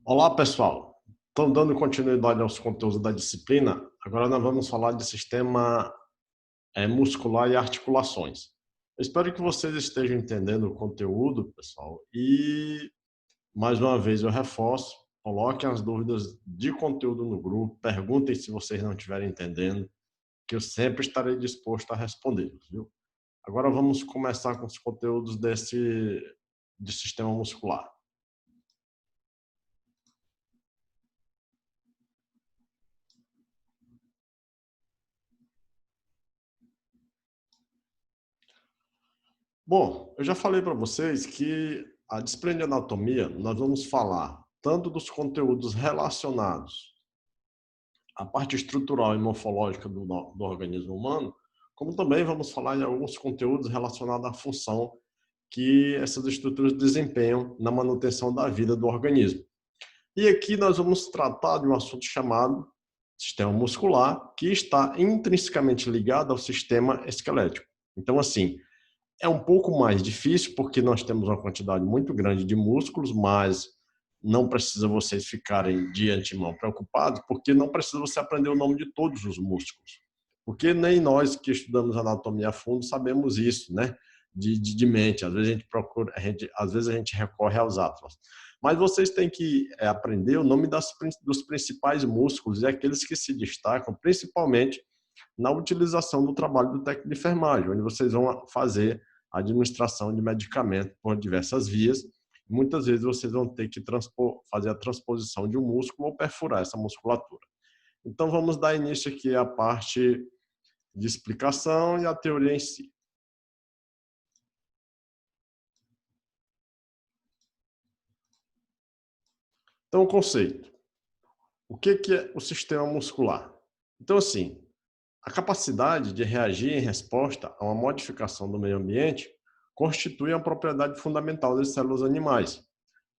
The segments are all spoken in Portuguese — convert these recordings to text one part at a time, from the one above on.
Olá, pessoal. Estão dando continuidade aos conteúdos da disciplina. Agora nós vamos falar de sistema muscular e articulações. Eu espero que vocês estejam entendendo o conteúdo, pessoal. E, mais uma vez, eu reforço, coloquem as dúvidas de conteúdo no grupo, perguntem se vocês não estiverem entendendo, que eu sempre estarei disposto a respondê-los, viu? Agora vamos começar com os conteúdos de sistema muscular. Bom, eu já falei para vocês que a disciplina de anatomia, nós vamos falar tanto dos conteúdos relacionados à parte estrutural e morfológica do organismo humano, como também vamos falar em alguns conteúdos relacionados à função que essas estruturas desempenham na manutenção da vida do organismo. E aqui nós vamos tratar de um assunto chamado sistema muscular, que está intrinsecamente ligado ao sistema esquelético. Então, assim, é um pouco mais difícil porque nós temos uma quantidade muito grande de músculos, mas não precisa vocês ficarem de antemão preocupados, porque não precisa você aprender o nome de todos os músculos. Porque nem nós que estudamos anatomia a fundo sabemos isso, né? De mente. Às vezes a gente procura, às vezes a gente recorre aos atlas. Mas vocês têm que aprender o nome dos principais músculos e aqueles que se destacam, principalmente na utilização do trabalho do técnico de enfermagem, onde vocês vão fazer a administração de medicamento por diversas vias. Muitas vezes vocês vão ter que fazer a transposição de um músculo ou perfurar essa musculatura. Então vamos dar início aqui à parte de explicação e a teoria em si. Então, o conceito. O que é o sistema muscular? Então, assim, a capacidade de reagir em resposta a uma modificação do meio ambiente constitui uma propriedade fundamental das células animais.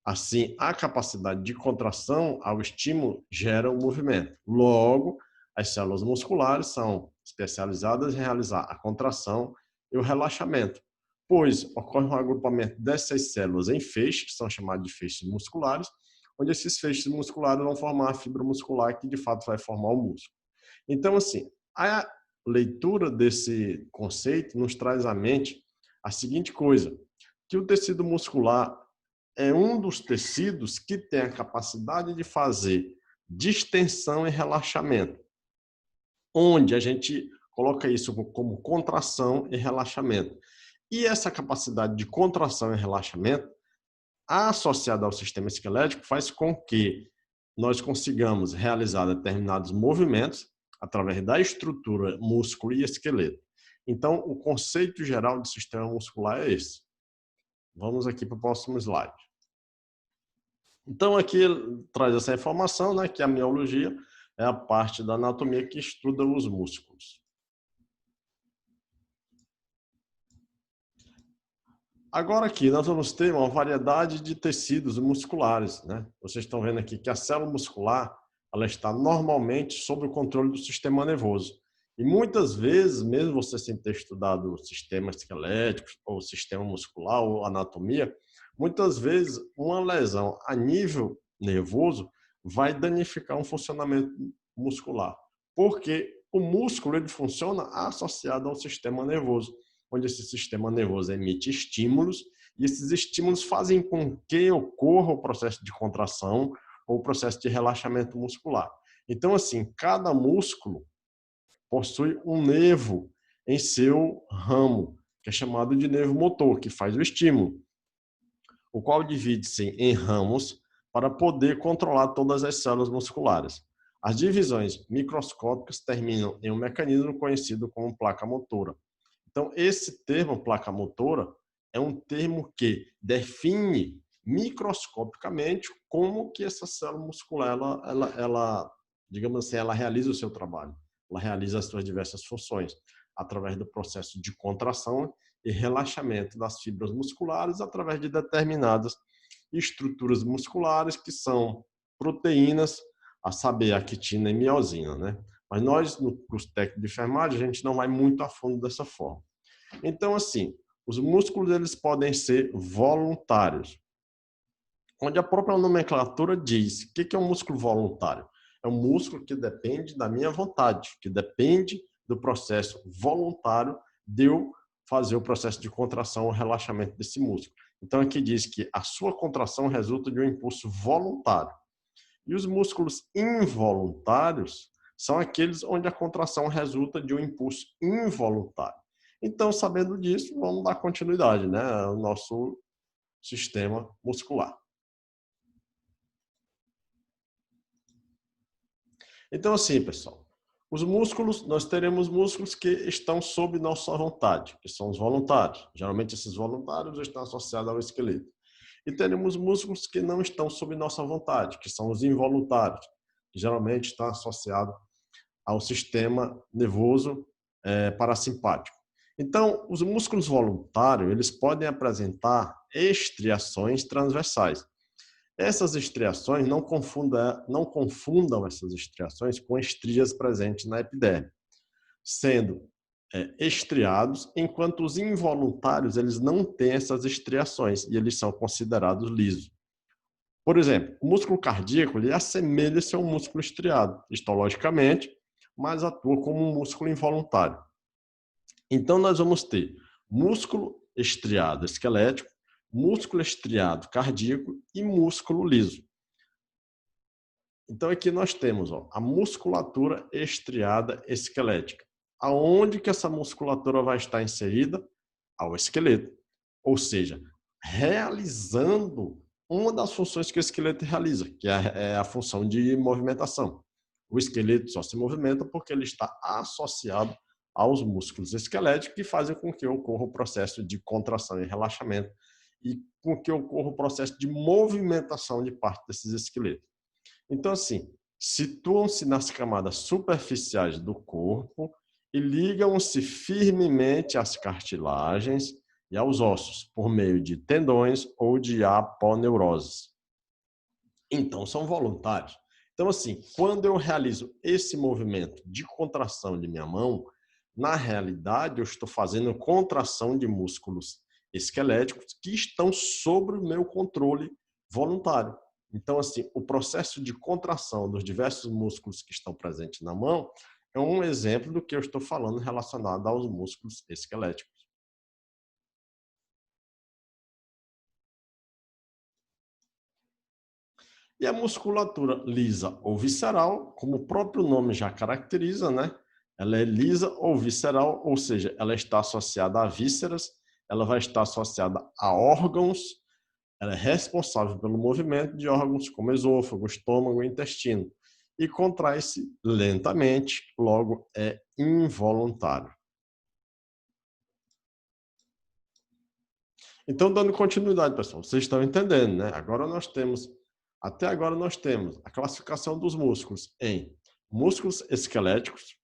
Assim, a capacidade de contração ao estímulo gera o movimento. Logo, as células musculares são especializadas em realizar a contração e o relaxamento, pois ocorre um agrupamento dessas células em feixes, que são chamados de feixes musculares, onde esses feixes musculares vão formar a fibra muscular que de fato vai formar o músculo. Então, assim, a leitura desse conceito nos traz à mente a seguinte coisa, que o tecido muscular é um dos tecidos que tem a capacidade de fazer distensão e relaxamento, onde a gente coloca isso como contração e relaxamento. E essa capacidade de contração e relaxamento, associada ao sistema esquelético, faz com que nós consigamos realizar determinados movimentos através da estrutura músculo e esqueleto. Então, o conceito geral de sistema muscular é esse. Vamos aqui para o próximo slide. Então, aqui ele traz essa informação, né, que a miologia é a parte da anatomia que estuda os músculos. Agora aqui nós vamos ter uma variedade de tecidos musculares, né? Vocês estão vendo aqui que a célula muscular ela está normalmente sob o controle do sistema nervoso. E muitas vezes, mesmo você sem ter estudado o sistema esquelético, ou o sistema muscular, ou anatomia, muitas vezes uma lesão a nível nervoso vai danificar um funcionamento muscular. Porque o músculo ele funciona associado ao sistema nervoso, onde esse sistema nervoso emite estímulos, e esses estímulos fazem com que ocorra o processo de contração ou o processo de relaxamento muscular. Então, assim, cada músculo possui um nervo em seu ramo, que é chamado de nervo motor, que faz o estímulo, o qual divide-se em ramos para poder controlar todas as células musculares. As divisões microscópicas terminam em um mecanismo conhecido como placa motora. Então, esse termo placa motora é um termo que define microscopicamente como que essa célula muscular, digamos assim, ela realiza o seu trabalho. Ela realiza as suas diversas funções através do processo de contração e relaxamento das fibras musculares através de determinadas estruturas musculares que são proteínas, a saber, a quitina e miosina, né? Mas nós, no curso técnico de enfermagem, a gente não vai muito a fundo dessa forma. Então, assim, os músculos eles podem ser voluntários, onde a própria nomenclatura diz o que é um músculo voluntário. É um músculo que depende da minha vontade, que depende do processo voluntário de eu fazer o processo de contração ou relaxamento desse músculo. Então, aqui diz que a sua contração resulta de um impulso voluntário. E os músculos involuntários são aqueles onde a contração resulta de um impulso involuntário. Então, sabendo disso, vamos dar continuidade, né, ao nosso sistema muscular. Então, assim, pessoal, os músculos, nós teremos músculos que estão sob nossa vontade, que são os voluntários. Geralmente, esses voluntários estão associados ao esqueleto. E teremos músculos que não estão sob nossa vontade, que são os involuntários, que geralmente estão associados ao sistema nervoso parasimpático. Então, os músculos voluntários, eles podem apresentar estriações transversais. Essas estriações, não confundam essas estriações com estrias presentes na epiderme, sendo estriados, enquanto os involuntários eles não têm essas estriações e eles são considerados lisos. Por exemplo, o músculo cardíaco ele assemelha-se a um músculo estriado, histologicamente, mas atua como um músculo involuntário. Então, nós vamos ter músculo estriado esquelético, músculo estriado cardíaco e músculo liso. Então, aqui nós temos a musculatura estriada esquelética. Aonde que essa musculatura vai estar inserida? Ao esqueleto. Ou seja, realizando uma das funções que o esqueleto realiza, que é a função de movimentação. O esqueleto só se movimenta porque ele está associado aos músculos esqueléticos que fazem com que ocorra o processo de contração e relaxamento e com que ocorra o processo de movimentação de parte desses esqueletos. Então, assim, situam-se nas camadas superficiais do corpo e ligam-se firmemente às cartilagens e aos ossos, por meio de tendões ou de aponeuroses. Então, são voluntários. Então, assim, quando eu realizo esse movimento de contração de minha mão, na realidade, eu estou fazendo contração de músculos esqueléticos que estão sob o meu controle voluntário. Então, assim, o processo de contração dos diversos músculos que estão presentes na mão é um exemplo do que eu estou falando relacionado aos músculos esqueléticos. E a musculatura lisa ou visceral, como o próprio nome já caracteriza, né? Ela é lisa ou visceral, ou seja, ela está associada a vísceras, ela vai estar associada a órgãos, ela é responsável pelo movimento de órgãos como esôfago, estômago e intestino e contrai-se lentamente, logo é involuntário. Então, dando continuidade, pessoal, vocês estão entendendo, né? Até agora nós temos a classificação dos músculos em músculos esqueléticos,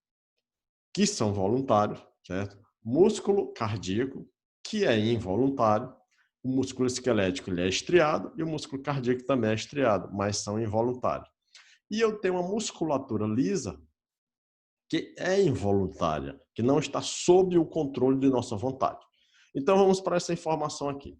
que são voluntários, certo? Músculo cardíaco, que é involuntário. O músculo esquelético ele é estriado e o músculo cardíaco também é estriado, mas são involuntários. E eu tenho uma musculatura lisa, que é involuntária, que não está sob o controle de nossa vontade. Então, vamos para essa informação aqui.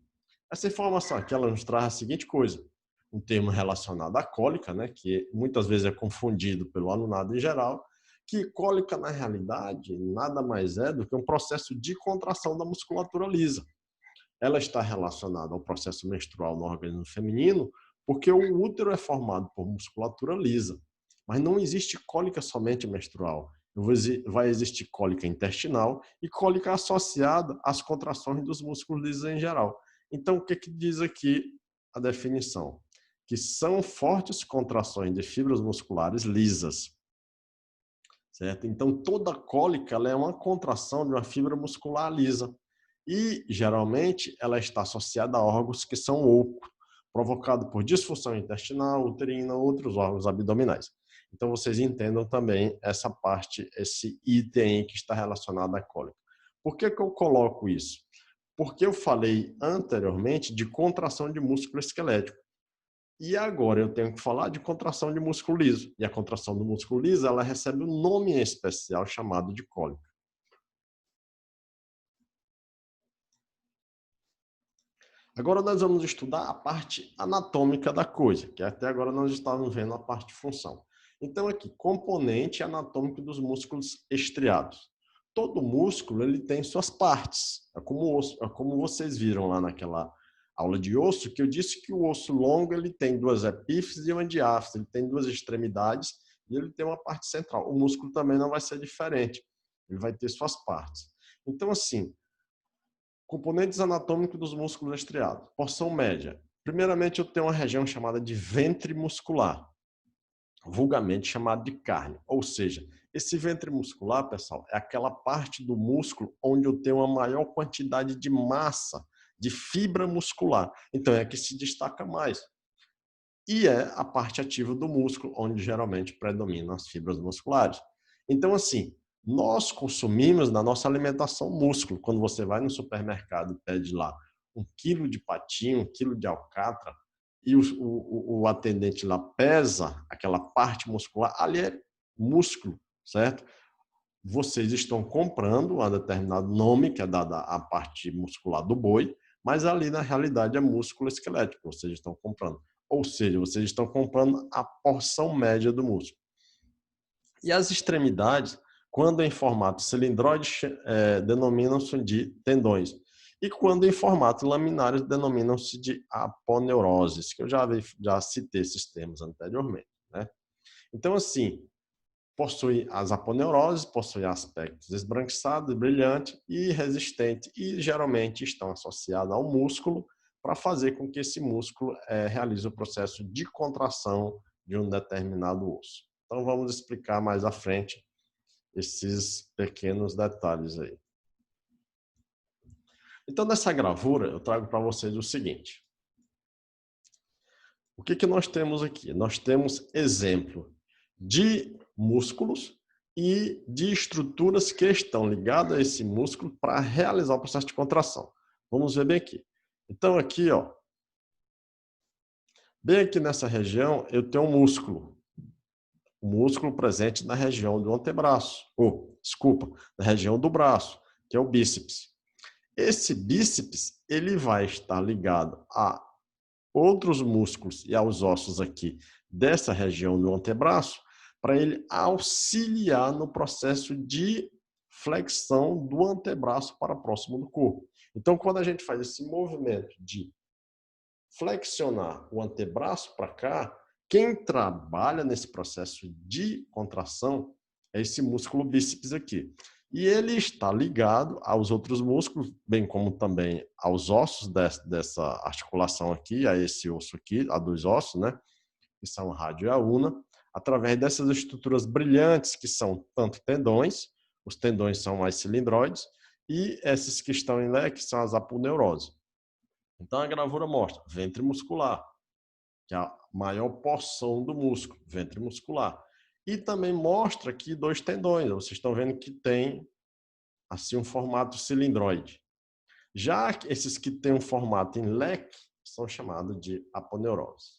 Essa informação aqui ela nos traz a seguinte coisa, um termo relacionado à cólica, né, que muitas vezes é confundido pelo alunado em geral, que cólica, na realidade, nada mais é do que um processo de contração da musculatura lisa. Ela está relacionada ao processo menstrual no organismo feminino, porque o útero é formado por musculatura lisa. Mas não existe cólica somente menstrual. Vai existir cólica intestinal e cólica associada às contrações dos músculos lisos em geral. Então, o que diz aqui a definição? Que são fortes contrações de fibras musculares lisas. Certo? Então, toda cólica ela é uma contração de uma fibra muscular lisa. E, geralmente, ela está associada a órgãos que são ocos, provocado por disfunção intestinal, uterina, outros órgãos abdominais. Então, vocês entendam também essa parte, esse item que está relacionado à cólica. Por que eu coloco isso? Porque eu falei anteriormente de contração de músculo esquelético. E agora eu tenho que falar de contração de músculo liso. E a contração do músculo liso, ela recebe um nome especial chamado de cólica. Agora nós vamos estudar a parte anatômica da coisa, que até agora nós estávamos vendo a parte de função. Então aqui, componente anatômico dos músculos estriados. Todo músculo ele tem suas partes. É como vocês viram lá naquela aula de osso, que eu disse que o osso longo ele tem duas epífises e uma diáfise, ele tem duas extremidades e ele tem uma parte central. O músculo também não vai ser diferente, ele vai ter suas partes. Então assim, componentes anatômicos dos músculos estriados. Porção média. Primeiramente, eu tenho uma região chamada de ventre muscular, vulgarmente chamada de carne. Ou seja, esse ventre muscular, pessoal, é aquela parte do músculo onde eu tenho uma maior quantidade de massa, de fibra muscular. Então, é a que se destaca mais. E é a parte ativa do músculo, onde geralmente predominam as fibras musculares. Então, assim, nós consumimos na nossa alimentação músculo. Quando você vai no supermercado e pede lá 1 quilo de patinho, 1 quilo de alcatra, e o atendente lá pesa aquela parte muscular, ali é músculo, certo? Vocês estão comprando um determinado nome, que é dada à parte muscular do boi, mas ali na realidade é músculo esquelético, vocês estão comprando. Ou seja, vocês estão comprando a porção média do músculo. E as extremidades, quando em formato cilindroide, denominam-se de tendões. E quando em formato laminares, denominam-se de aponeuroses, que eu já citei esses termos anteriormente, né? Então, assim, possui as aponeuroses, possui aspectos esbranquiçado, brilhante e resistente, e geralmente estão associados ao músculo para fazer com que esse músculo realize o processo de contração de um determinado osso. Então vamos explicar mais à frente esses pequenos detalhes aí. Então nessa gravura eu trago para vocês o seguinte. O que nós temos aqui? Nós temos exemplo de músculos e de estruturas que estão ligadas a esse músculo para realizar o processo de contração. Vamos ver bem aqui. Então aqui, ó, bem aqui nessa região eu tenho um músculo. O músculo presente na região do antebraço, na região do braço, que é o bíceps. Esse bíceps, ele vai estar ligado a outros músculos e aos ossos aqui dessa região do antebraço, para ele auxiliar no processo de flexão do antebraço para próximo do corpo. Então, quando a gente faz esse movimento de flexionar o antebraço para cá, quem trabalha nesse processo de contração é esse músculo bíceps aqui. E ele está ligado aos outros músculos, bem como também aos ossos dessa articulação aqui, a esse osso aqui, a dois ossos, né? Que são a rádio e a una, através dessas estruturas brilhantes, que são tanto tendões, os tendões são mais cilindroides, e esses que estão em leque são as aponeuroses. Então a gravura mostra ventre muscular, que é a maior porção do músculo, ventre muscular. E também mostra aqui dois tendões, vocês estão vendo que tem assim um formato cilindroide. Já esses que têm um formato em leque são chamados de aponeurose.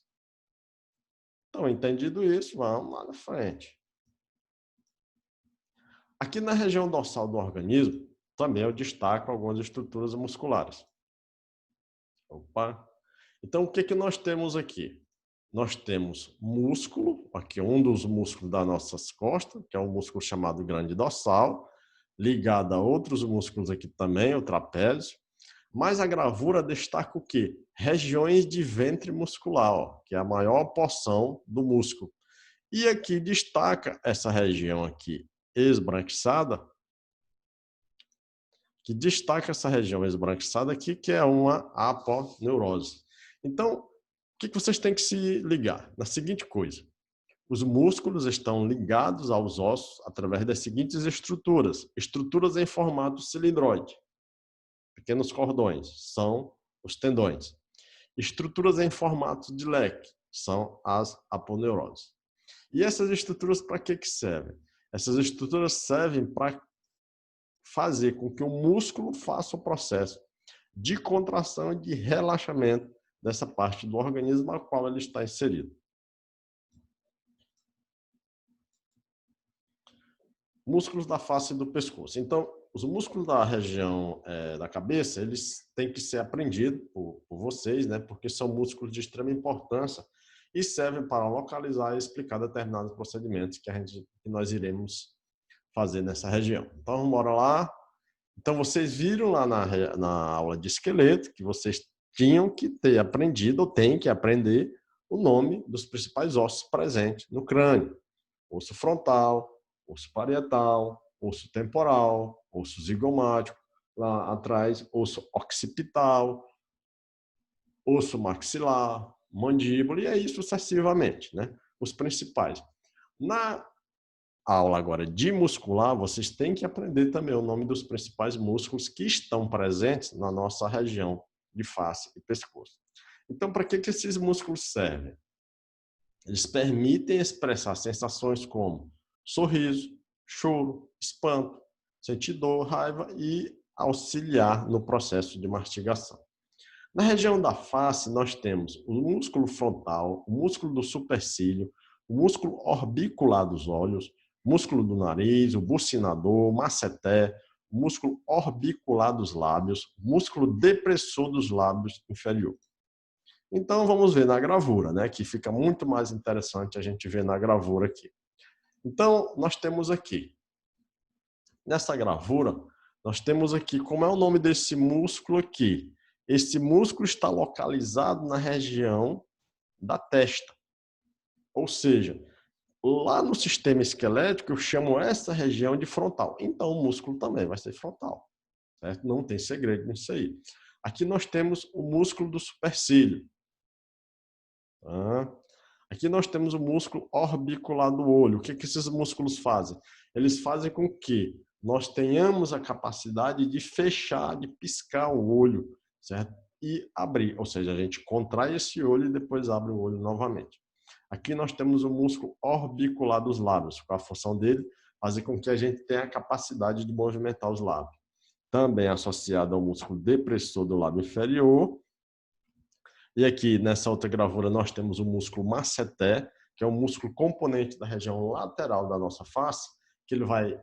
Então, entendido isso, vamos lá na frente. Aqui na região dorsal do organismo, também eu destaco algumas estruturas musculares. Opa! Então, o que nós temos aqui? Nós temos músculo, aqui um dos músculos das nossas costas, que é um músculo chamado grande dorsal, ligado a outros músculos aqui também, o trapézio. Mas a gravura destaca o quê? Regiões de ventre muscular, ó, que é a maior porção do músculo. E aqui destaca essa região aqui esbranquiçada, aqui, que é uma aponeurose. Então, o que vocês têm que se ligar? Na seguinte coisa, os músculos estão ligados aos ossos através das seguintes estruturas. Estruturas em formato cilindroide. Pequenos cordões são os tendões. Estruturas em formato de leque são as aponeuroses. E essas estruturas para que servem? Essas estruturas servem para fazer com que o músculo faça o processo de contração e de relaxamento dessa parte do organismo a qual ele está inserido. Músculos da face e do pescoço. Então, os músculos da região da cabeça, eles têm que ser aprendidos por vocês, né? Porque são músculos de extrema importância e servem para localizar e explicar determinados procedimentos que nós iremos fazer nessa região. Então, vamos embora lá. Então, vocês viram lá na aula de esqueleto que vocês tinham que ter aprendido, ou têm que aprender, o nome dos principais ossos presentes no crânio. Osso frontal, osso parietal, osso temporal, osso zigomático, lá atrás, osso occipital, osso maxilar, mandíbula, e aí sucessivamente, né? Os principais. Na aula agora de muscular, vocês têm que aprender também o nome dos principais músculos que estão presentes na nossa região de face e pescoço. Então, para que esses músculos servem? Eles permitem expressar sensações como sorriso, choro, espanto, sentir dor, raiva e auxiliar no processo de mastigação. Na região da face, nós temos o músculo frontal, o músculo do supercílio, o músculo orbicular dos olhos, o músculo do nariz, o bucinador, o masseter, o músculo orbicular dos lábios, o músculo depressor dos lábios inferior. Então, vamos ver na gravura, né? Que fica muito mais interessante a gente ver na gravura aqui. Então, nós temos aqui, nessa gravura, nós temos aqui, como é o nome desse músculo aqui? Esse músculo está localizado na região da testa. Ou seja, lá no sistema esquelético, eu chamo essa região de frontal. Então, o músculo também vai ser frontal. Certo? Não tem segredo nisso aí. Aqui nós temos o músculo do supercílio. Tá? Aqui nós temos o músculo orbicular do olho. O que esses músculos fazem? Eles fazem com que nós tenhamos a capacidade de fechar, de piscar o olho, certo? E abrir, ou seja, a gente contrai esse olho e depois abre o olho novamente. Aqui nós temos o músculo orbicular dos lábios, com a função dele fazer com que a gente tenha a capacidade de movimentar os lábios. Também associado ao músculo depressor do lábio inferior. E aqui, nessa outra gravura, nós temos o músculo masseter, que é um músculo componente da região lateral da nossa face, que ele vai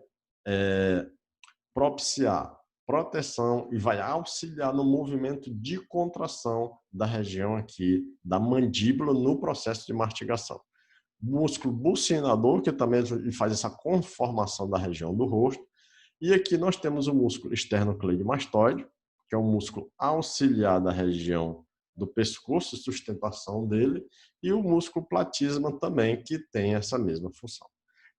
propiciar proteção e vai auxiliar no movimento de contração da região aqui da mandíbula no processo de mastigação. Músculo bucinador, que também faz essa conformação da região do rosto. E aqui nós temos o músculo esternocleidomastoide, que é um músculo auxiliar da região do pescoço, sustentação dele, e o músculo platisma também, que tem essa mesma função.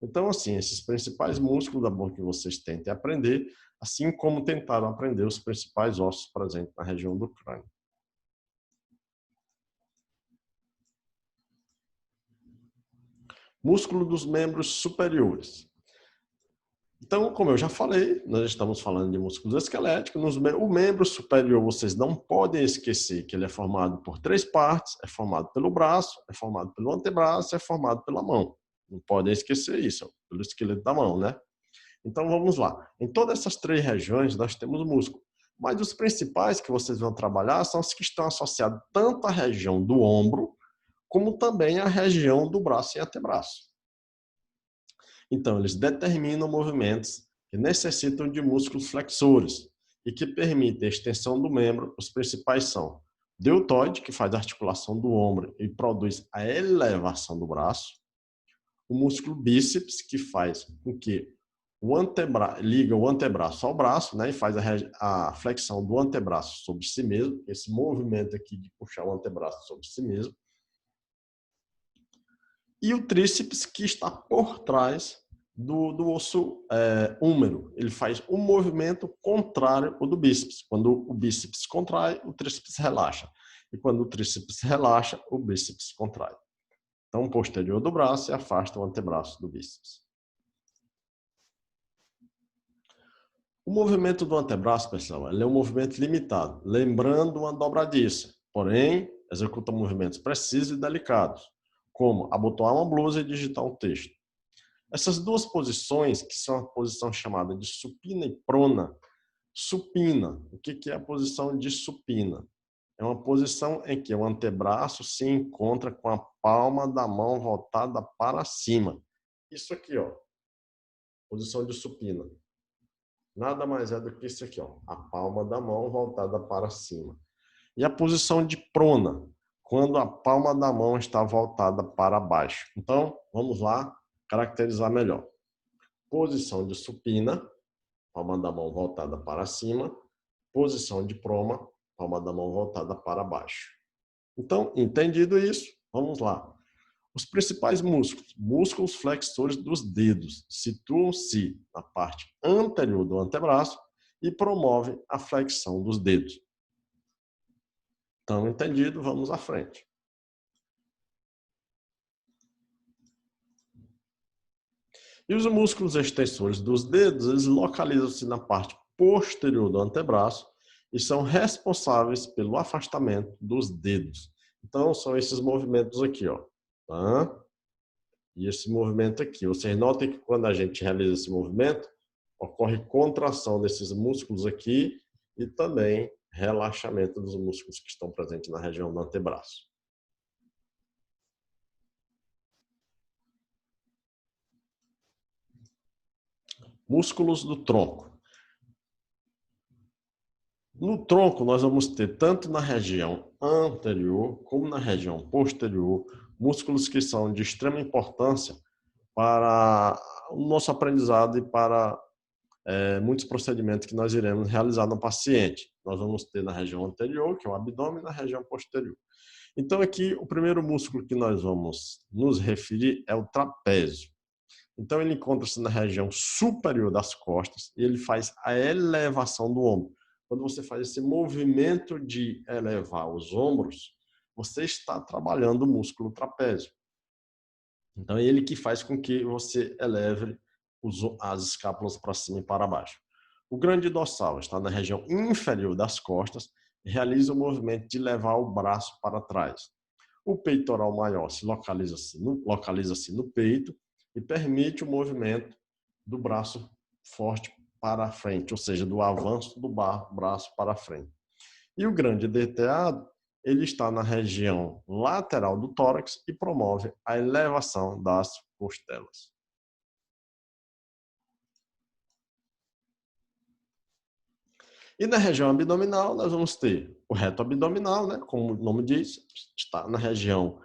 Então, assim, esses principais músculos é bom que vocês tentem aprender, assim como tentaram aprender os principais ossos presentes na região do crânio. Músculo dos membros superiores. Então, como eu já falei, nós estamos falando de músculos esqueléticos. O membro superior, vocês não podem esquecer que ele é formado por 3 partes. É formado pelo braço, é formado pelo antebraço, é formado pela mão. Não podem esquecer isso, pelo esqueleto da mão, né? Então, vamos lá. Em todas essas 3 regiões, nós temos músculo. Mas os principais que vocês vão trabalhar são os que estão associados tanto à região do ombro, como também à região do braço e antebraço. Então, eles determinam movimentos que necessitam de músculos flexores e que permitem a extensão do membro. Os principais são deltoide, que faz a articulação do ombro e produz a elevação do braço. O músculo bíceps, que faz com que liga o antebraço ao braço, né, e faz a flexão do antebraço sobre si mesmo, esse movimento aqui de puxar o antebraço sobre si mesmo. E o tríceps, que está por trás do osso húmero. Ele faz um movimento contrário ao do bíceps. Quando o bíceps contrai, o tríceps relaxa. E quando o tríceps relaxa, o bíceps contrai. Então, o posterior do braço afasta o antebraço do bíceps. O movimento do antebraço, pessoal, ele é um movimento limitado, lembrando uma dobradiça. Porém, executa movimentos precisos e delicados, como abotoar uma blusa e digitar um texto. Essas duas posições, que são a posição chamada de supina e prona. Supina, o que é a posição de supina? É uma posição em que o antebraço se encontra com a palma da mão voltada para cima. Isso aqui, ó, posição de supina. nada mais é do que isso aqui, ó, a palma da mão voltada para cima. E a posição de prona, quando a palma da mão está voltada para baixo. Então, vamos lá caracterizar melhor. Posição de supina, palma da mão voltada para cima. Posição de proma, palma da mão voltada para baixo. Então, entendido isso, vamos lá. Os principais músculos flexores dos dedos, situam-se na parte anterior do antebraço e promovem a flexão dos dedos. Então, entendido, vamos à frente. E os músculos extensores dos dedos, eles localizam-se na parte posterior do antebraço e são responsáveis pelo afastamento dos dedos. Então, são esses movimentos aqui, ó. Tá? E esse movimento aqui. Vocês notem que quando a gente realiza esse movimento, ocorre contração desses músculos aqui e também relaxamento dos músculos que estão presentes na região do antebraço. Músculos do tronco. No tronco, nós vamos ter, tanto na região anterior como na região posterior, músculos que são de extrema importância para o nosso aprendizado e para muitos procedimentos que nós iremos realizar no paciente. Nós vamos ter na região anterior, que é o abdômen, e na região posterior. Então, aqui, o primeiro músculo que nós vamos nos referir é o trapézio. Então, ele encontra-se na região superior das costas e ele faz a elevação do ombro. Quando você faz esse movimento de elevar os ombros, você está trabalhando o músculo trapézio. Então, é ele que faz com que você eleve as escápulas para cima e para baixo. O grande dorsal está na região inferior das costas e realiza o movimento de levar o braço para trás. O peitoral maior se localiza-se no peito e permite o movimento do braço forte para frente, ou seja, do avanço do braço para frente. E o grande deltoide, ele está na região lateral do tórax e promove a elevação das costelas. E na região abdominal, nós vamos ter o reto abdominal, né? Como o nome diz, está na região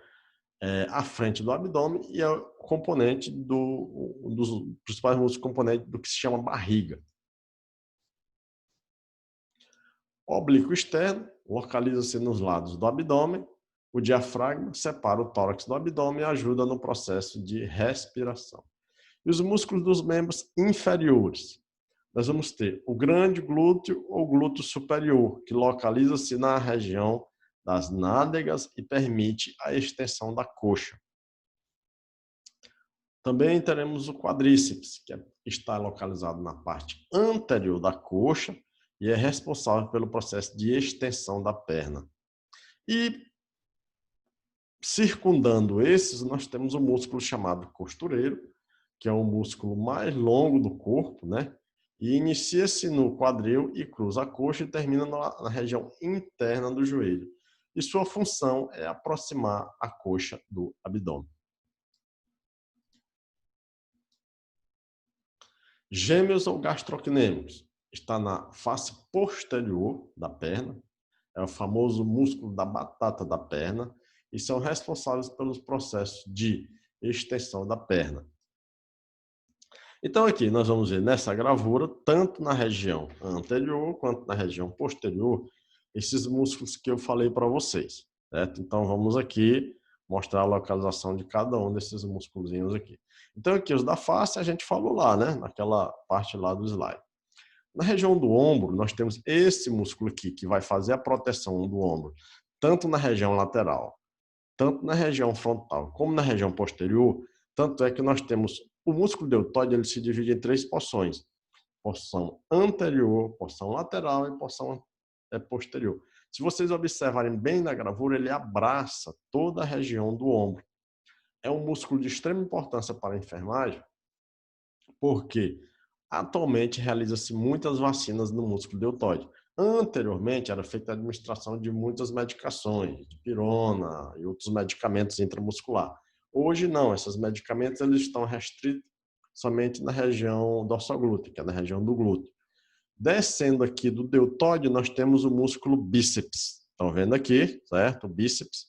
à frente do abdômen e é o componente dos principais músculos componentes do que se chama barriga. O oblíquo externo localiza-se nos lados do abdômen. O diafragma separa o tórax do abdômen e ajuda no processo de respiração. E os músculos dos membros inferiores. Nós vamos ter o grande glúteo ou glúteo superior, que localiza-se na região das nádegas e permite a extensão da coxa. Também teremos o quadríceps, que está localizado na parte anterior da coxa e é responsável pelo processo de extensão da perna. E circundando esses, nós temos o músculo chamado costureiro, que é o músculo mais longo do corpo, né? E inicia-se no quadril e cruza a coxa e termina na região interna do joelho. E sua função é aproximar a coxa do abdômen. Gêmeos ou gastrocnêmicos. Está na face posterior da perna. É o famoso músculo da batata da perna. E são responsáveis pelos processos de extensão da perna. Então, aqui nós vamos ver nessa gravura, tanto na região anterior quanto na região posterior, esses músculos que eu falei para vocês, certo? Então, vamos aqui mostrar a localização de cada um desses músculozinhos aqui. Então, aqui os da face a gente falou lá, né? Naquela parte lá do slide. Na região do ombro, nós temos esse músculo aqui, que vai fazer a proteção do ombro, tanto na região lateral, tanto na região frontal, como na região posterior. Tanto é que nós temos o músculo deltoide, ele se divide em 3 porções. Porção anterior, porção lateral e porção posterior. Se vocês observarem bem na gravura, ele abraça toda a região do ombro. É um músculo de extrema importância para a enfermagem, porque atualmente realiza-se muitas vacinas no músculo deltoide. Anteriormente, era feita a administração de muitas medicações, de pirona e outros medicamentos intramuscular. Hoje não, esses medicamentos eles estão restritos somente na região dorsoglútea, que é na região do glúteo. Descendo aqui do deltóide, nós temos o músculo bíceps. Estão vendo aqui, certo? O bíceps.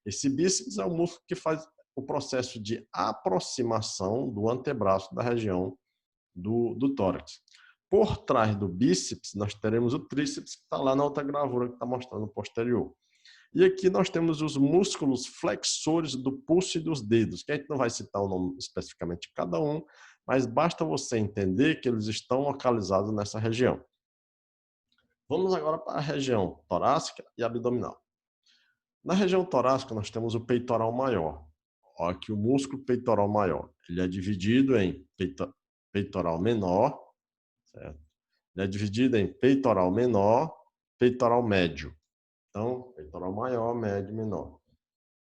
Esse bíceps é o músculo que faz o processo de aproximação do antebraço da região do tórax. Por trás do bíceps, nós teremos o tríceps, que está lá na outra gravura que está mostrando o posterior. E aqui nós temos os músculos flexores do pulso e dos dedos, que a gente não vai citar o nome especificamente de cada um, mas basta você entender que eles estão localizados nessa região. Vamos agora para a região torácica e abdominal. Na região torácica, nós temos o peitoral maior. Olha aqui o músculo peitoral maior. Ele é dividido em peitoral menor, certo? Ele é dividido em peitoral menor, peitoral médio. Então, peitoral maior, médio e menor.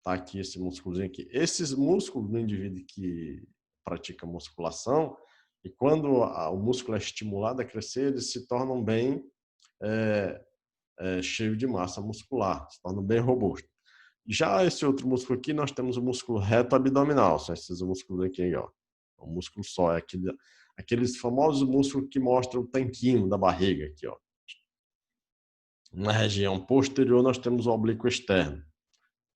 Tá aqui esse músculozinho aqui. Esses músculos no indivíduo que pratica musculação, e quando o músculo é estimulado a crescer, eles se tornam bem cheio de massa muscular, se tornam bem robustos. Já esse outro músculo aqui, nós temos o músculo reto abdominal, são esses músculos aqui, ó. O músculo só, é aqueles famosos músculos que mostram o tanquinho da barriga aqui, ó. Na região posterior, nós temos o oblíquo externo.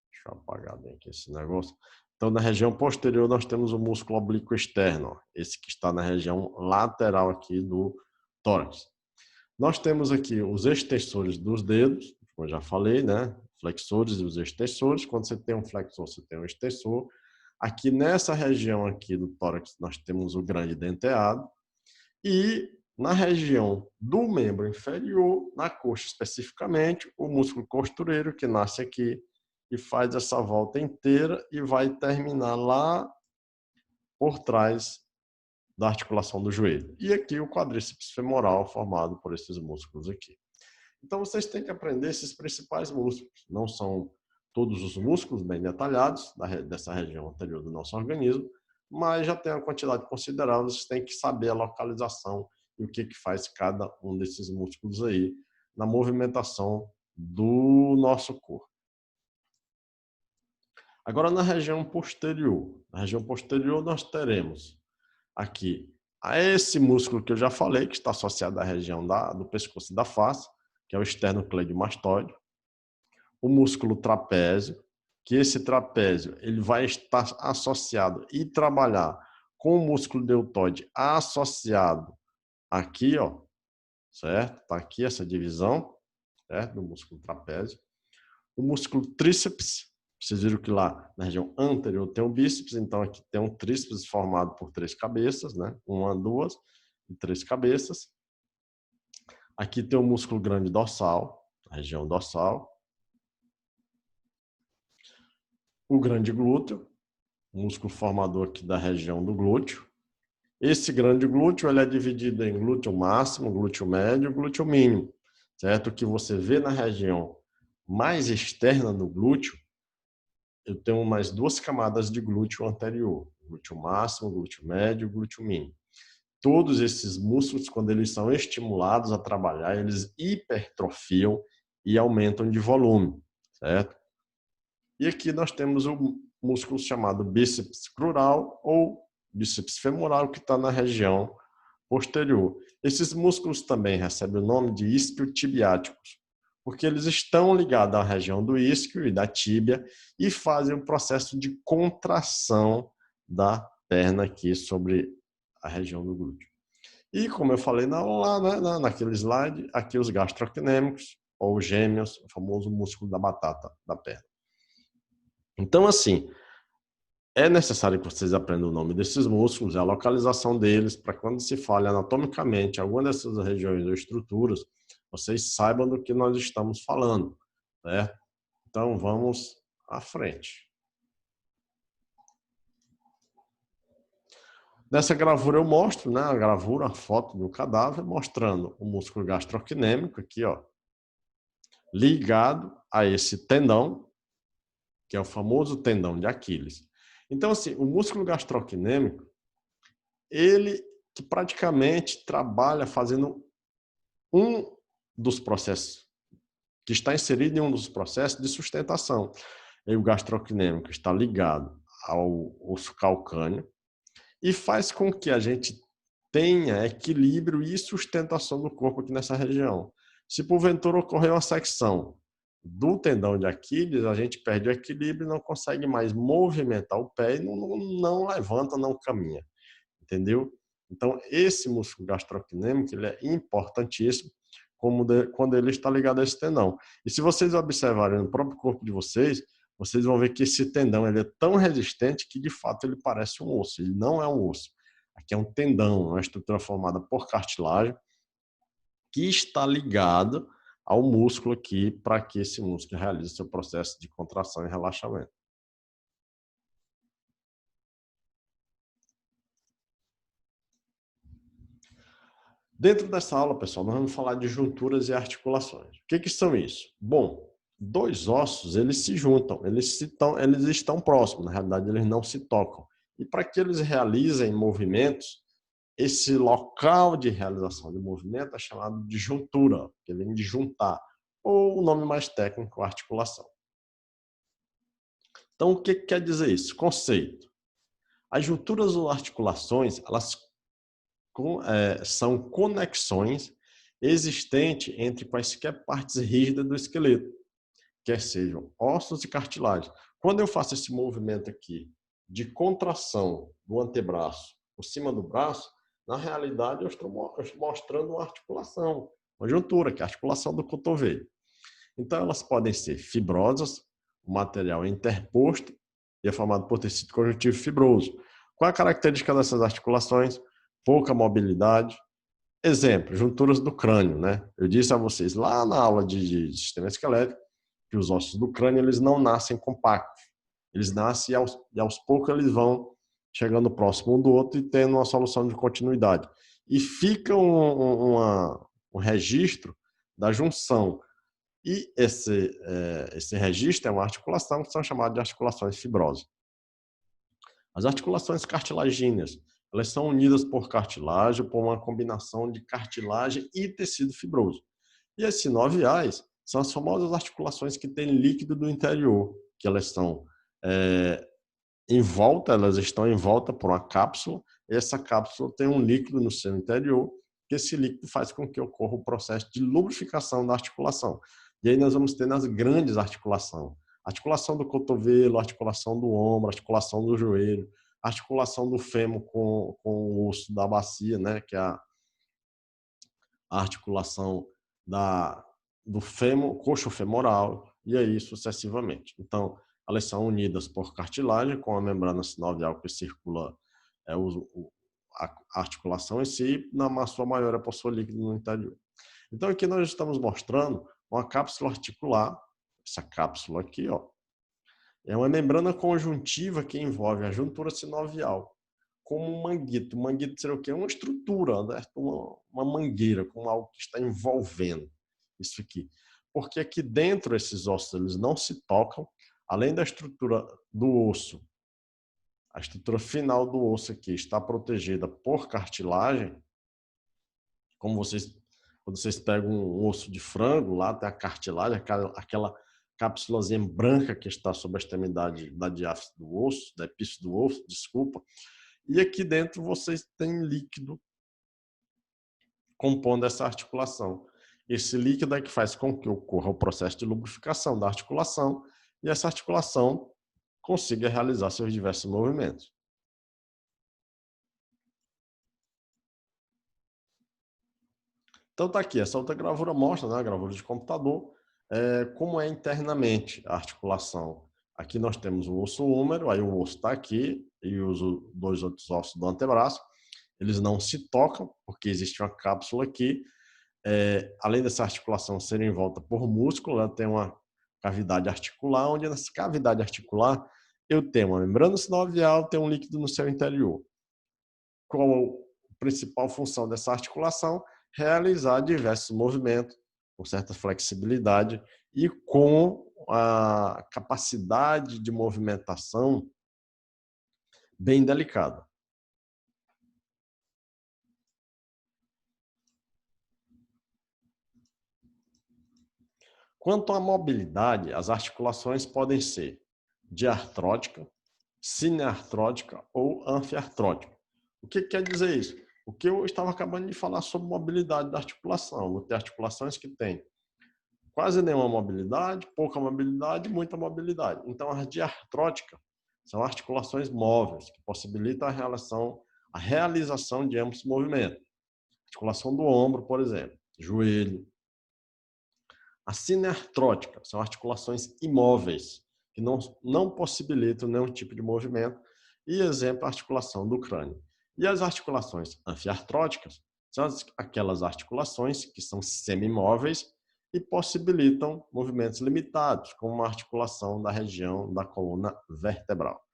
Deixa eu apagar bem aqui esse negócio. Então, na região posterior, nós temos o músculo oblíquo externo, ó, esse que está na região lateral aqui do tórax. Nós temos aqui os extensores dos dedos, como eu já falei, né? Flexores e os extensores. Quando você tem um flexor, você tem um extensor. Aqui nessa região aqui do tórax, nós temos o grande denteado. E na região do membro inferior, na coxa especificamente, o músculo costureiro, que nasce aqui e faz essa volta inteira e vai terminar lá por trás da articulação do joelho. E aqui o quadríceps femoral, formado por esses músculos aqui. Então, vocês têm que aprender esses principais músculos. Não são todos os músculos bem detalhados dessa região anterior do nosso organismo, mas já tem uma quantidade considerável, vocês têm que saber a localização e o que faz cada um desses músculos aí na movimentação do nosso corpo. Agora, na região posterior. Na região posterior, nós teremos aqui a esse músculo que eu já falei, que está associado à região do pescoço e da face, que é o esternocleidomastoide. O músculo trapézio, que esse trapézio ele vai estar associado e trabalhar com o músculo deltoide associado aqui, ó, certo? Tá aqui essa divisão, certo? Do músculo trapézio. O músculo tríceps, vocês viram que lá na região anterior tem o bíceps, então aqui tem um tríceps formado por 3 cabeças, né? 1, 2 e 3 cabeças. Aqui tem o músculo grande dorsal, a região dorsal. O grande glúteo, músculo formador aqui da região do glúteo. Esse grande glúteo ele é dividido em glúteo máximo, glúteo médio e glúteo mínimo, certo? O que você vê na região mais externa do glúteo, eu tenho mais 2 camadas de glúteo anterior, glúteo máximo, glúteo médio e glúteo mínimo. Todos esses músculos, quando eles são estimulados a trabalhar, eles hipertrofiam e aumentam de volume, certo? E aqui nós temos o músculo chamado bíceps crural ou bíceps femoral, que está na região posterior. Esses músculos também recebem o nome de isquiotibiáticos, porque eles estão ligados à região do isquio e da tíbia e fazem o processo de contração da perna aqui sobre a região do glúteo. E como eu falei lá, naquele slide, aqui os gastrocnêmicos ou gêmeos, o famoso músculo da batata da perna. Então, assim, é necessário que vocês aprendam o nome desses músculos, a localização deles, para quando se fale anatomicamente alguma dessas regiões ou estruturas, vocês saibam do que nós estamos falando, certo? Então, vamos à frente. Nessa gravura eu mostro, né, a foto do cadáver, mostrando o músculo gastrocnêmico aqui, ó, ligado a esse tendão, que é o famoso tendão de Aquiles. Então, assim, o músculo gastrocnêmico, ele que praticamente trabalha fazendo um dos processos, que está inserido em um dos processos de sustentação. E o gastrocnêmico está ligado ao osso calcâneo e faz com que a gente tenha equilíbrio e sustentação do corpo aqui nessa região. Se porventura ocorrer uma secção do tendão de Aquiles, a gente perde o equilíbrio e não consegue mais movimentar o pé e não levanta, não caminha, entendeu? Então, esse músculo gastrocnêmico ele é importantíssimo quando ele está ligado a esse tendão. E se vocês observarem no próprio corpo de vocês, vocês vão ver que esse tendão ele é tão resistente que, de fato, ele parece um osso. Ele não é um osso. Aqui é um tendão, uma estrutura formada por cartilagem que está ligado ao músculo aqui para que esse músculo realize seu processo de contração e relaxamento. Dentro dessa aula, pessoal, nós vamos falar de junturas e articulações. O que são isso? Bom, dois ossos, eles se juntam, eles estão próximos, na realidade eles não se tocam. E para que eles realizem movimentos, esse local de realização de movimento é chamado de juntura, que vem de juntar, ou o nome mais técnico, articulação. Então, o que quer dizer isso? Conceito. As junturas ou articulações, elas são conexões existentes entre quaisquer partes rígidas do esqueleto, quer sejam ossos e cartilagem. Quando eu faço esse movimento aqui de contração do antebraço por cima do braço, na realidade eu estou mostrando uma articulação, uma juntura, que é a articulação do cotovelo. Então elas podem ser fibrosas, o material é interposto e é formado por tecido conjuntivo fibroso. Qual a característica dessas articulações? Pouca mobilidade. Exemplo, junturas do crânio, né? Eu disse a vocês lá na aula de sistema esquelético que os ossos do crânio eles não nascem compactos. Eles nascem e aos poucos eles vão chegando próximo um do outro e tendo uma solução de continuidade. E fica um registro da junção. E esse registro é uma articulação que são chamadas de articulações fibrosas. As articulações cartilagíneas, elas são unidas por cartilagem, por uma combinação de cartilagem e tecido fibroso. E as sinoviais são as famosas articulações que têm líquido do interior, que elas são elas estão em volta por uma cápsula, e essa cápsula tem um líquido no seu interior, que esse líquido faz com que ocorra o processo de lubrificação da articulação. E aí nós vamos ter nas grandes articulações. Articulação do cotovelo, articulação do ombro, articulação do joelho, articulação do fêmur com o osso da bacia, né, que é a articulação do fêmur, coxo femoral, e aí sucessivamente. Então, elas são unidas por cartilagem com a membrana sinovial que circula a articulação em si, na sua maioria possui líquido no interior. Então, aqui nós estamos mostrando uma cápsula articular, essa cápsula aqui, ó, é uma membrana conjuntiva que envolve a juntura sinovial, como um manguito. O manguito seria o quê? Uma estrutura, né? Uma mangueira, com algo que está envolvendo isso aqui. Porque aqui dentro, esses ossos eles não se tocam, além da estrutura do osso, a estrutura final do osso aqui está protegida por cartilagem. Como quando vocês pegam um osso de frango, lá tem a cartilagem, aquela cápsulazinha branca que está sobre a extremidade da diáfise do osso, da epífice do osso, desculpa. E aqui dentro vocês têm líquido compondo essa articulação. Esse líquido é que faz com que ocorra o processo de lubrificação da articulação e essa articulação consiga realizar seus diversos movimentos. Então tá aqui, essa outra gravura mostra, né, a gravura de computador, como é internamente a articulação. Aqui nós temos o osso húmero, aí o osso está aqui, e os dois outros ossos do antebraço. Eles não se tocam, porque existe uma cápsula aqui. Além dessa articulação ser envolta por músculo, ela tem uma cavidade articular, onde nessa cavidade articular eu tenho uma membrana sinovial, tenho um líquido no seu interior. Qual a principal função dessa articulação? Realizar diversos movimentos com certa flexibilidade e com a capacidade de movimentação bem delicada. Quanto à mobilidade, as articulações podem ser diartrótica, cineartrótica ou anfiartrótica. O que quer dizer isso? O que eu estava acabando de falar sobre mobilidade da articulação. Vou ter articulações que têm quase nenhuma mobilidade, pouca mobilidade e muita mobilidade. Então, as diartróticas são articulações móveis, que possibilitam a realização de ambos movimentos. Articulação do ombro, por exemplo, joelho. A sineartrótica são articulações imóveis, que não possibilitam nenhum tipo de movimento, e exemplo, a articulação do crânio. E as articulações anfiartróticas são aquelas articulações que são semimóveis e possibilitam movimentos limitados, como a articulação da região da coluna vertebral.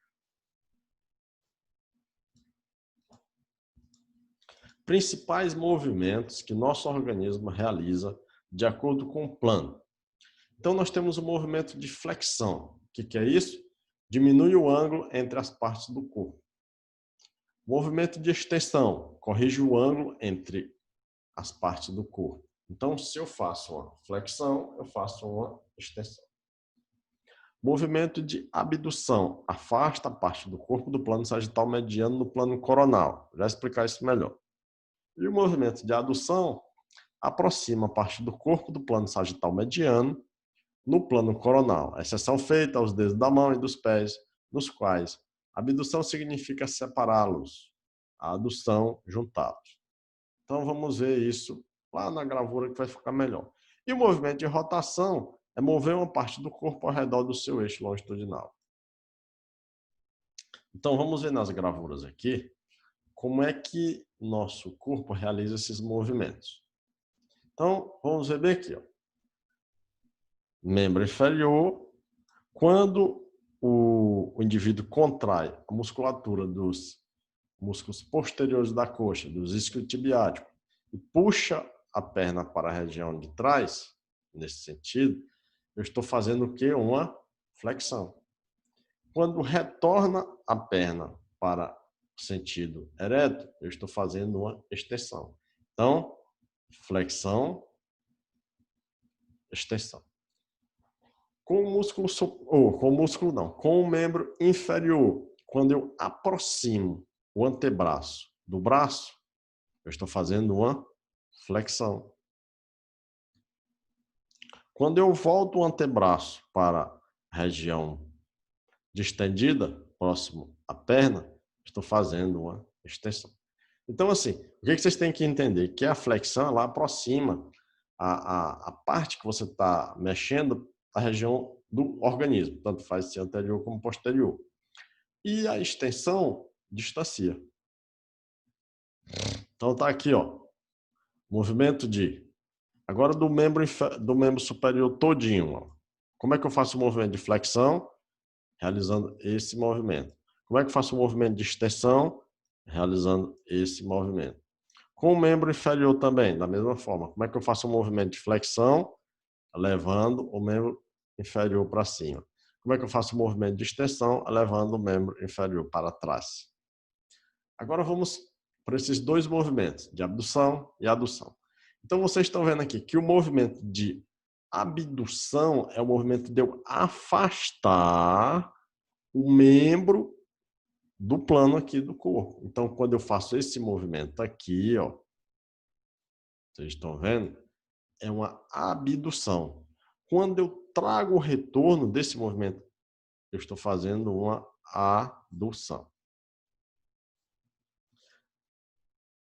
Principais movimentos que nosso organismo realiza de acordo com o plano. Então, nós temos o movimento de flexão. O que é isso? Diminui o ângulo entre as partes do corpo. Movimento de extensão. Corrige o ângulo entre as partes do corpo. Então, se eu faço uma flexão, eu faço uma extensão. Movimento de abdução. Afasta a parte do corpo do plano sagital mediano no plano coronal. Já vou explicar isso melhor. E o movimento de adução aproxima a parte do corpo do plano sagital mediano no plano coronal, exceção feita aos dedos da mão e dos pés, nos quais a abdução significa separá-los, a adução, juntá-los. Então, vamos ver isso lá na gravura que vai ficar melhor. E o movimento de rotação é mover uma parte do corpo ao redor do seu eixo longitudinal. Então, vamos ver nas gravuras aqui como é que nosso corpo realiza esses movimentos. Então, vamos ver bem aqui, ó. Membro inferior, quando o indivíduo contrai a musculatura dos músculos posteriores da coxa, dos isquiotibiáticos, e puxa a perna para a região de trás, nesse sentido, eu estou fazendo o quê? Uma flexão. Quando retorna a perna para o sentido ereto, eu estou fazendo uma extensão. Então, flexão, extensão. Com o membro inferior, quando eu aproximo o antebraço do braço, eu estou fazendo uma flexão. Quando eu volto o antebraço para a região distendida, próximo à perna, estou fazendo uma extensão. Então, assim, o que vocês têm que entender? Que a flexão, ela aproxima a parte que você está mexendo da região do organismo, tanto faz se anterior como posterior. E a extensão distancia. Então tá aqui, ó, movimento de agora do membro superior todinho, ó. Como é que eu faço o movimento de flexão? Realizando esse movimento. Como é que eu faço o movimento de extensão? Realizando esse movimento. Com o membro inferior também, da mesma forma. Como é que eu faço o movimento de flexão? Levando o membro inferior para cima. Como é que eu faço o movimento de extensão? Levando o membro inferior para trás. Agora vamos para esses dois movimentos, de abdução e adução. Então, vocês estão vendo aqui que o movimento de abdução é o movimento de eu afastar o membro do plano aqui do corpo. Então, quando eu faço esse movimento aqui, ó, vocês estão vendo? É uma abdução. Quando eu trago o retorno desse movimento, eu estou fazendo uma adução.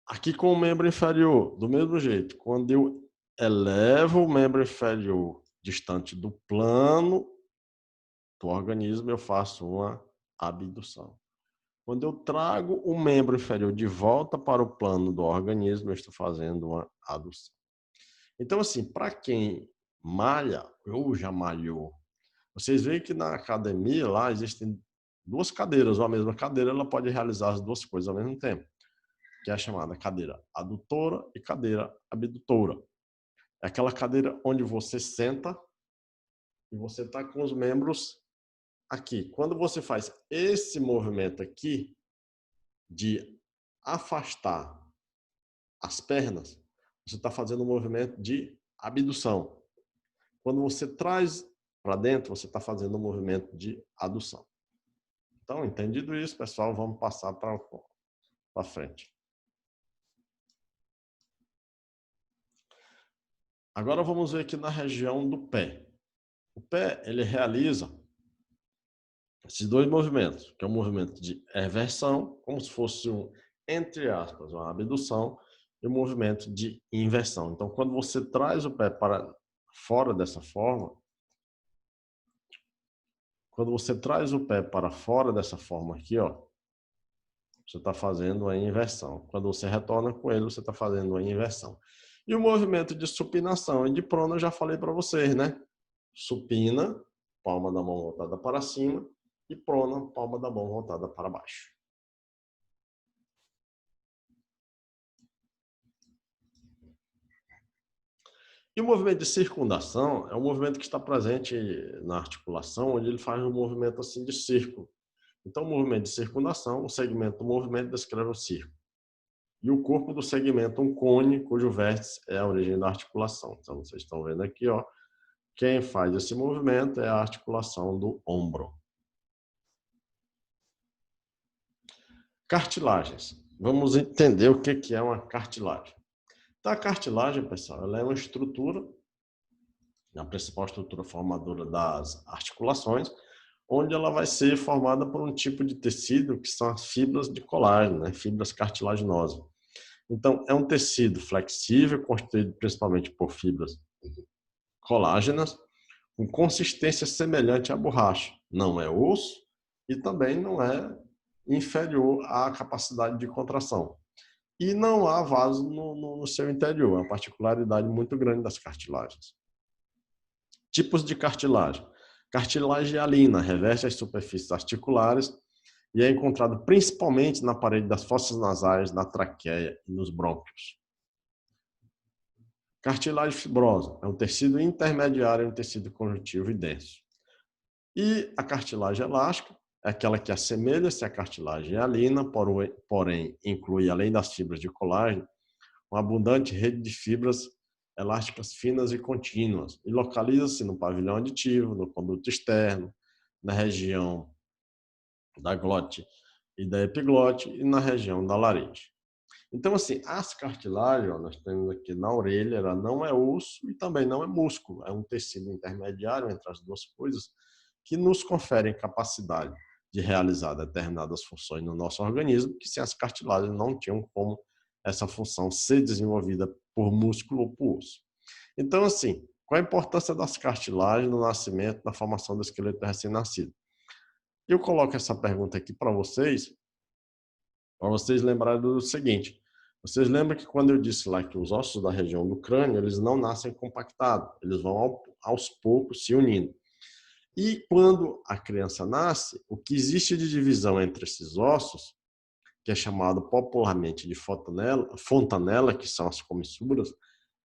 Aqui com o membro inferior, do mesmo jeito. Quando eu elevo o membro inferior distante do plano do organismo, eu faço uma abdução. Quando eu trago o membro inferior de volta para o plano do organismo, eu estou fazendo uma adução. Então, assim, para quem malha, ou já malhou, vocês veem que na academia lá existem duas cadeiras, ou a mesma cadeira, ela pode realizar as duas coisas ao mesmo tempo, que é a chamada cadeira adutora e cadeira abdutora. É aquela cadeira onde você senta e você está com os membros aqui. Quando você faz esse movimento aqui de afastar as pernas, você está fazendo um movimento de abdução. Quando você traz para dentro, você está fazendo um movimento de adução. Então, entendido isso, pessoal, vamos passar para frente. Agora vamos ver aqui na região do pé. O pé, ele realiza esses dois movimentos, que é o movimento de eversão, como se fosse entre aspas, uma abdução, e o movimento de inversão. Então, quando você traz o pé para fora dessa forma, aqui, ó, você está fazendo a inversão. Quando você retorna com ele, você está fazendo a inversão. E o movimento de supinação e de prona, eu já falei para vocês, né? Supina, palma da mão voltada para cima, e prona, palma da mão voltada para baixo. E o movimento de circundação é um movimento que está presente na articulação, onde ele faz um movimento assim de círculo. Então, o movimento de circundação, o segmento do movimento descreve um círculo. E o corpo do segmento, um cone, cujo vértice é a origem da articulação. Então, vocês estão vendo aqui, ó, quem faz esse movimento é a articulação do ombro. Cartilagens. Vamos entender o que é uma cartilagem. Então, a cartilagem, pessoal, ela é uma estrutura, a principal estrutura formadora das articulações, onde ela vai ser formada por um tipo de tecido que são as fibras de colágeno, né? Fibras cartilaginosas. Então, é um tecido flexível, constituído principalmente por fibras colágenas, com consistência semelhante à borracha. Não é osso e também não é inferior à capacidade de contração. E não há vaso no seu interior, é uma particularidade muito grande das cartilagens. Tipos de cartilagem. Cartilagem hialina, reveste as superfícies articulares e é encontrado principalmente na parede das fossas nasais, na traqueia e nos brônquios. Cartilagem fibrosa é um tecido intermediário entre um tecido conjuntivo e denso. E a cartilagem elástica é aquela que assemelha-se à cartilagem hialina, porém inclui, além das fibras de colágeno, uma abundante rede de fibras elásticas finas e contínuas, e localiza-se no pavilhão aditivo, no conduto externo, na região da glote e da epiglote e na região da laringe. Então, assim, as cartilagens, ó, nós temos aqui na orelha, ela não é osso e também não é músculo, é um tecido intermediário entre as duas coisas que nos conferem capacidade de realizar determinadas funções no nosso organismo, que sem as cartilagens não tinham como essa função ser desenvolvida por músculo ou por osso. Então, assim, qual a importância das cartilagens no nascimento, na formação do esqueleto recém-nascido? Eu coloco essa pergunta aqui para vocês lembrarem do seguinte. Vocês lembram que quando eu disse lá que os ossos da região do crânio, eles não nascem compactados, eles vão aos poucos se unindo. E quando a criança nasce, o que existe de divisão entre esses ossos, que é chamado popularmente de fontanela, que são as comissuras,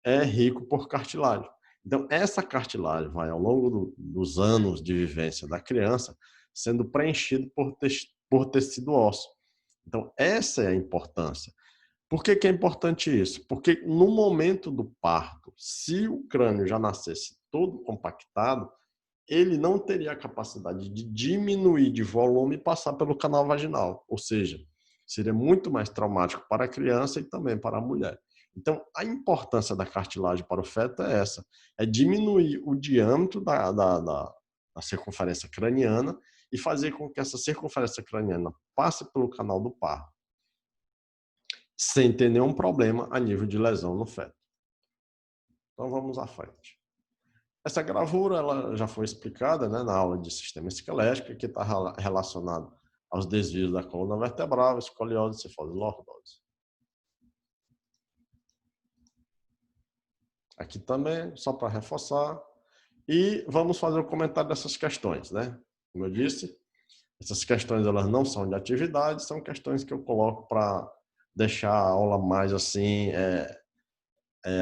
é rico por cartilagem. Então, essa cartilagem vai, ao longo dos anos de vivência da criança, sendo preenchido por tecido ósseo. Então, essa é a importância. Por que é importante isso? Porque no momento do parto, se o crânio já nascesse todo compactado, ele não teria a capacidade de diminuir de volume e passar pelo canal vaginal. Ou seja, seria muito mais traumático para a criança e também para a mulher. Então, a importância da cartilagem para o feto é essa, é diminuir o diâmetro da circunferência craniana e fazer com que essa circunferência craniana passe pelo canal do parto, sem ter nenhum problema a nível de lesão no feto. Então, vamos à frente. Essa gravura ela já foi explicada, né, na aula de sistema esquelético, que está relacionado aos desvios da coluna vertebral, escoliose, cifose e lordose. Aqui também, só para reforçar. E vamos fazer o comentário dessas questões, né? Como eu disse, essas questões elas não são de atividade, são questões que eu coloco para deixar a aula mais assim,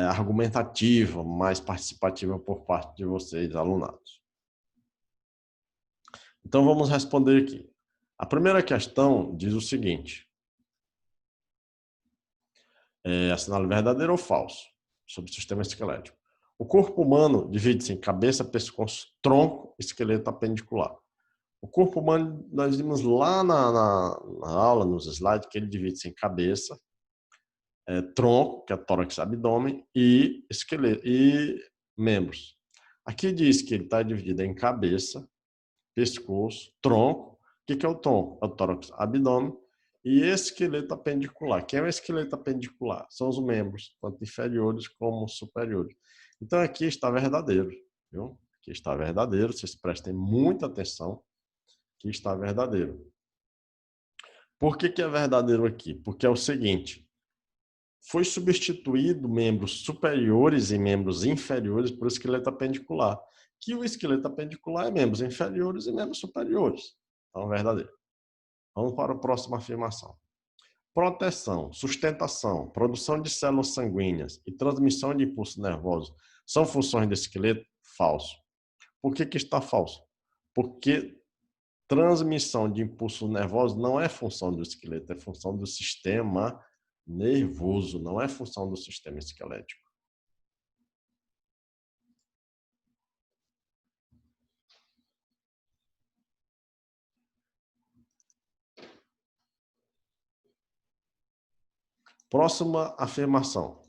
argumentativa, mais participativa por parte de vocês, alunados. Então, vamos responder aqui. A primeira questão diz o seguinte: assinale verdadeiro ou falso sobre o sistema esquelético. O corpo humano divide-se em cabeça, pescoço, tronco, esqueleto apendicular. O corpo humano, nós vimos lá na aula, nos slides, que ele divide-se em cabeça, tronco, que é tórax e abdômen, e esqueleto e membros. Aqui diz que ele está dividido em cabeça, pescoço, tronco. O que é o tronco? É o tórax, abdômen e esqueleto apendicular. Quem é o esqueleto apendicular? São os membros, tanto inferiores como superiores. Então aqui está verdadeiro, viu? Aqui está verdadeiro, vocês prestem muita atenção. Aqui está verdadeiro. Por que é verdadeiro aqui? Porque é o seguinte, foi substituído membros superiores e membros inferiores por esqueleto apendicular, que o esqueleto apendicular é membros inferiores e membros superiores. Então, verdadeiro. Vamos para a próxima afirmação. Proteção, sustentação, produção de células sanguíneas e transmissão de impulso nervoso são funções do esqueleto? Falso. Por que está falso? Porque transmissão de impulso nervoso não é função do esqueleto, é função do sistema nervoso, não é função do sistema esquelético. Próxima afirmação.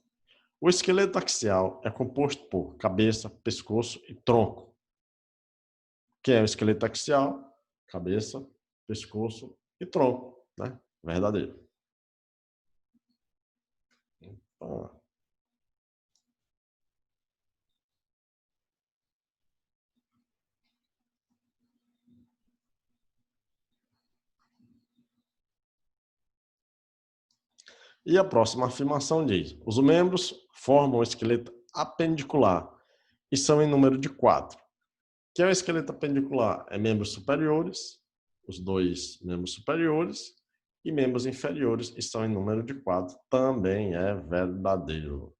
O esqueleto axial é composto por cabeça, pescoço e tronco. Que é o esqueleto axial? Cabeça, pescoço e tronco, né? Verdadeiro. Então, e a próxima afirmação diz: os membros formam o esqueleto apendicular e são em número de 4. Que é o esqueleto apendicular? É membros superiores, os dois membros superiores, e membros inferiores, e são em número de 4. Também é verdadeiro.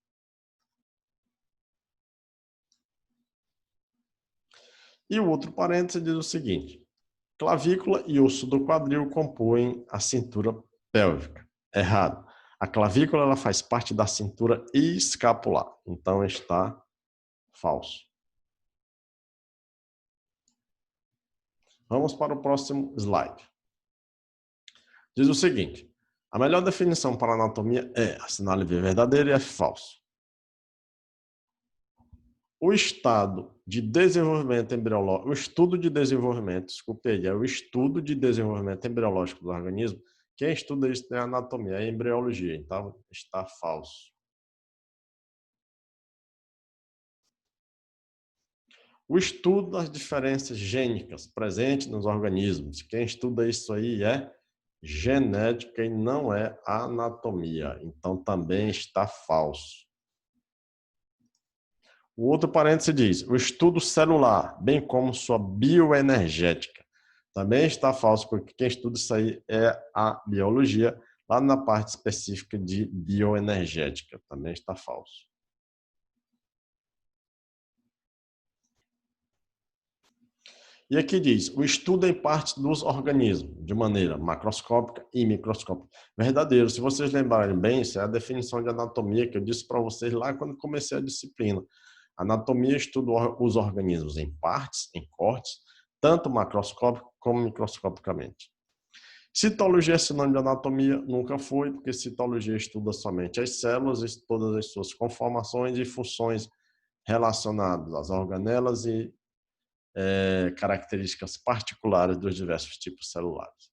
E o outro parêntese diz o seguinte: clavícula e osso do quadril compõem a cintura pélvica. Errado. A clavícula ela faz parte da cintura escapular. Então está falso. Vamos para o próximo slide. Diz o seguinte: a melhor definição para anatomia é assinale V verdadeiro e F falso. O estado de desenvolvimento embriológico, o estudo de desenvolvimento, desculpe aí, é o estudo de desenvolvimento embriológico do organismo. Quem estuda isso é anatomia, é embriologia, então está falso. O estudo das diferenças gênicas presentes nos organismos. Quem estuda isso aí é genética e não é anatomia. Então também está falso. O outro parêntese diz: o estudo celular, bem como sua bioenergética. Também está falso, porque quem estuda isso aí é a biologia, lá na parte específica de bioenergética. Também está falso. E aqui diz: o estudo em partes dos organismos, de maneira macroscópica e microscópica. Verdadeiro. Se vocês lembrarem bem, isso é a definição de anatomia que eu disse para vocês lá quando comecei a disciplina. Anatomia estuda os organismos em partes, em cortes, tanto macroscópico como microscopicamente. Citologia é sinônimo de anatomia? Nunca foi, porque citologia estuda somente as células e todas as suas conformações e funções relacionadas às organelas e características particulares dos diversos tipos celulares.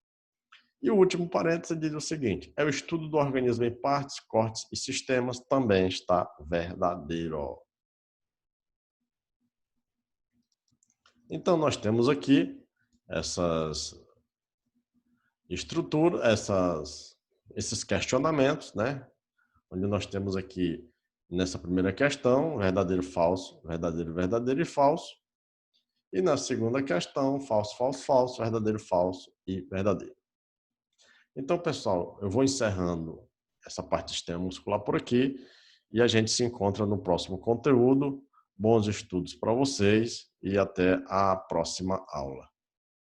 E o último parêntese diz o seguinte: é o estudo do organismo em partes, cortes e sistemas, também está verdadeiro. Então, nós temos aqui essas estruturas, esses questionamentos, né? Onde nós temos aqui, nessa primeira questão, verdadeiro, verdadeiro e falso. E na segunda questão, falso, falso, falso, falso e verdadeiro. Então, pessoal, eu vou encerrando essa parte do sistema muscular por aqui e a gente se encontra no próximo conteúdo. Bons estudos para vocês e até a próxima aula.